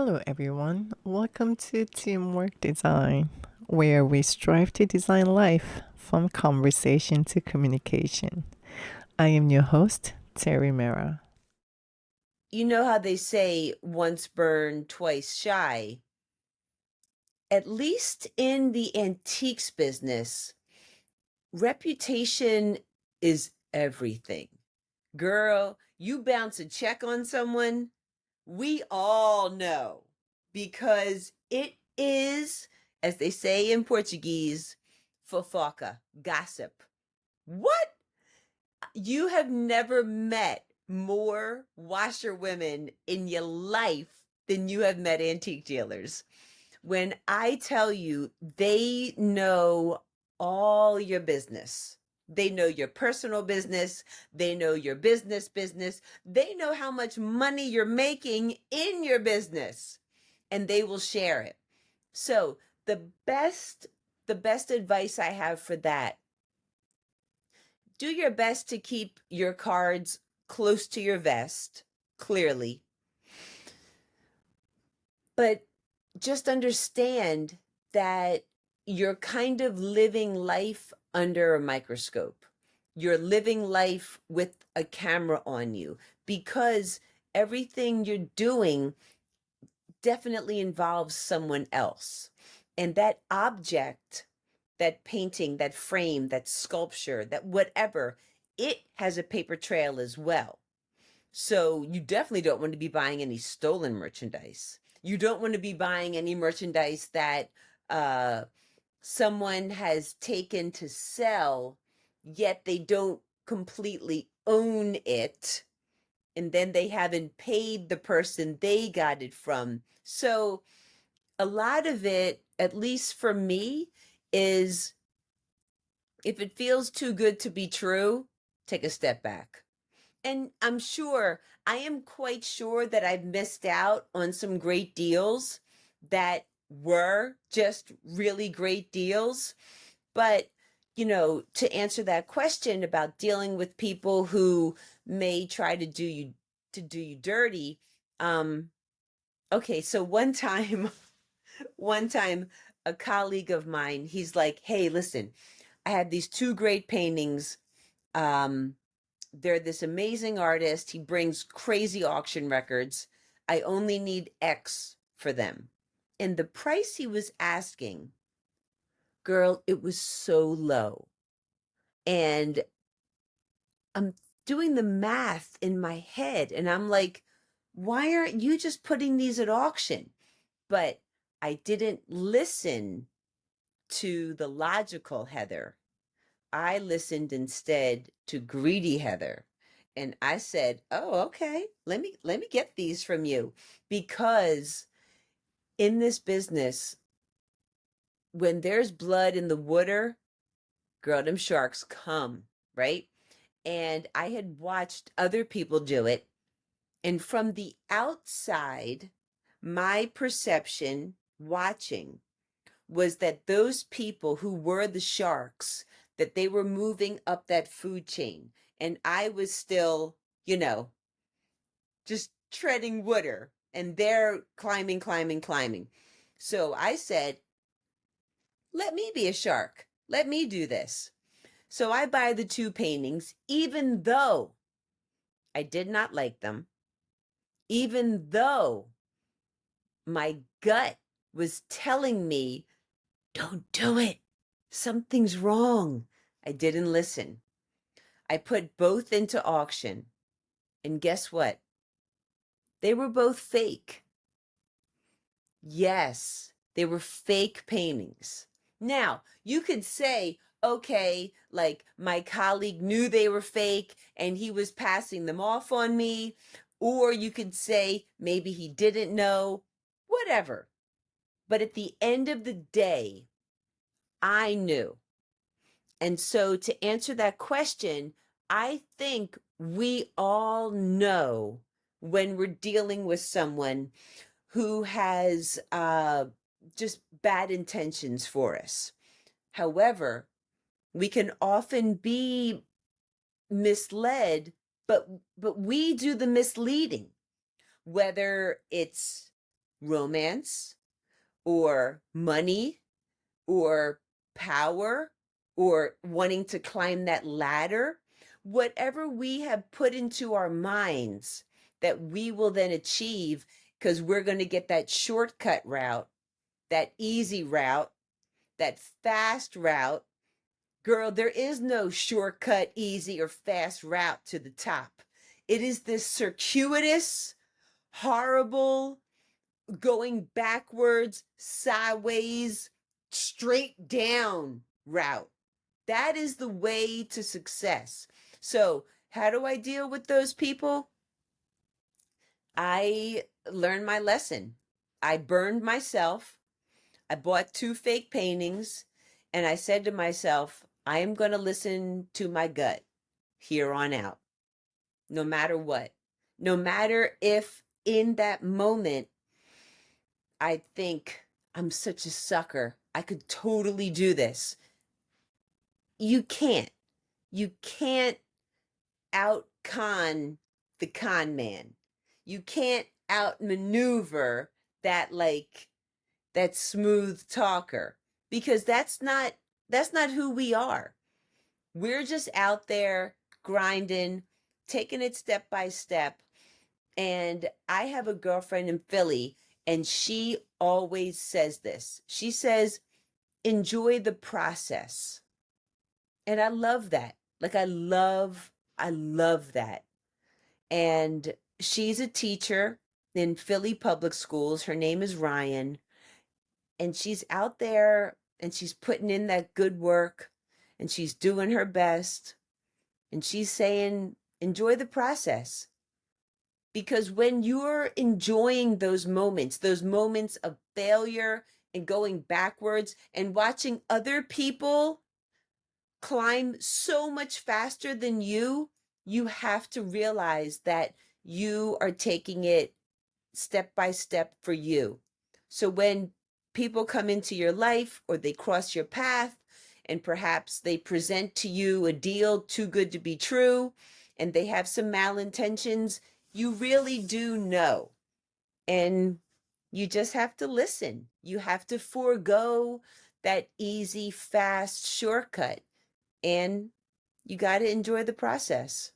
Hello, everyone. Welcome to Teamwork Design, where we strive to design life from conversation to communication. I am your host, Terry Mera. You know how they say once burned, twice shy? At least in the antiques business, reputation is everything. Girl, you bounce a check on someone, we all know because it is, as they say in Portuguese, fofoca, gossip. What? You have never met more washerwomen in your life than you have met antique dealers. When I tell you they know all your business, they know your personal business, they know your business, they know how much money you're making in your business, and they will share it. So, the best the best advice I have for that, do your best to keep your cards close to your vest, clearly, but just understand that you're kind of living life under a microscope. You're living life with a camera on you because everything you're doing definitely involves someone else. And that object, that painting, that frame, that sculpture, that whatever, it has a paper trail as well. So you definitely don't want to be buying any stolen merchandise. You don't want to be buying any merchandise that uh, someone has taken to sell, yet they don't completely own it. And then they haven't paid the person they got it from. So a lot of it, at least for me, is if it feels too good to be true, take a step back. And I am quite sure that I've missed out on some great deals that were just really great deals. But, to answer that question about dealing with people who may try to do you dirty, um, okay, so one time a colleague of mine, he's like, "Hey, listen, I have these two great paintings. Um, they're this amazing artist. He brings crazy auction records. I only need X for them." And the price he was asking, girl, it was so low. And I'm doing the math in my head and I'm like, why aren't you just putting these at auction? But I didn't listen to the logical Heather. I listened instead to greedy Heather. And I said, "Oh, okay. Let me get these from you because in this business, when there's blood in the water, girl, them sharks come, right?" And I had watched other people do it, and from the outside, my perception watching was that those people who were the sharks, that they were moving up that food chain, and I was still, just treading water, and they're climbing. So I said, let me be a shark, let me do this. So I buy the two paintings, even though I did not like them, even though my gut was telling me, don't do it, something's wrong. I didn't listen. I put both into auction. And guess what? They were both fake. Yes, they were fake paintings. Now, you could say, okay, like my colleague knew they were fake and he was passing them off on me. Or you could say maybe he didn't know, whatever. But at the end of the day, I knew. And so to answer that question, I think we all know when we're dealing with someone who has just bad intentions for us. However, we can often be misled, but we do the misleading, whether it's romance or money or power or wanting to climb that ladder, whatever we have put into our minds that we will then achieve because we're going to get that shortcut route, that easy route, that fast route. Girl, there is no shortcut, easy, or fast route to the top. It is this circuitous, horrible, going backwards, sideways, straight down route. That is the way to success. So, how do I deal with those people? I learned my lesson. I burned myself. I bought 2 fake paintings, and I said to myself, I am going to listen to my gut here on out, no matter what. No matter if in that moment I think I'm such a sucker, I could totally do this. You can't. You can't out con the con man. You can't outmaneuver that that smooth talker because that's not who we are. We're just out there grinding, taking it step by step. And I have a girlfriend in Philly, and she always says this. She says, enjoy the process. And I love that. Like I love that. And she's a teacher in Philly public schools. Her name is Ryan. And she's out there and she's putting in that good work and she's doing her best. And she's saying, enjoy the process. Because when you're enjoying those moments of failure and going backwards and watching other people climb so much faster than you have to realize that you are taking it step by step for you. So when people come into your life or they cross your path and perhaps they present to you a deal too good to be true and they have some malintentions, you really do know. And you just have to listen. You have to forego that easy, fast shortcut. And you got to enjoy the process.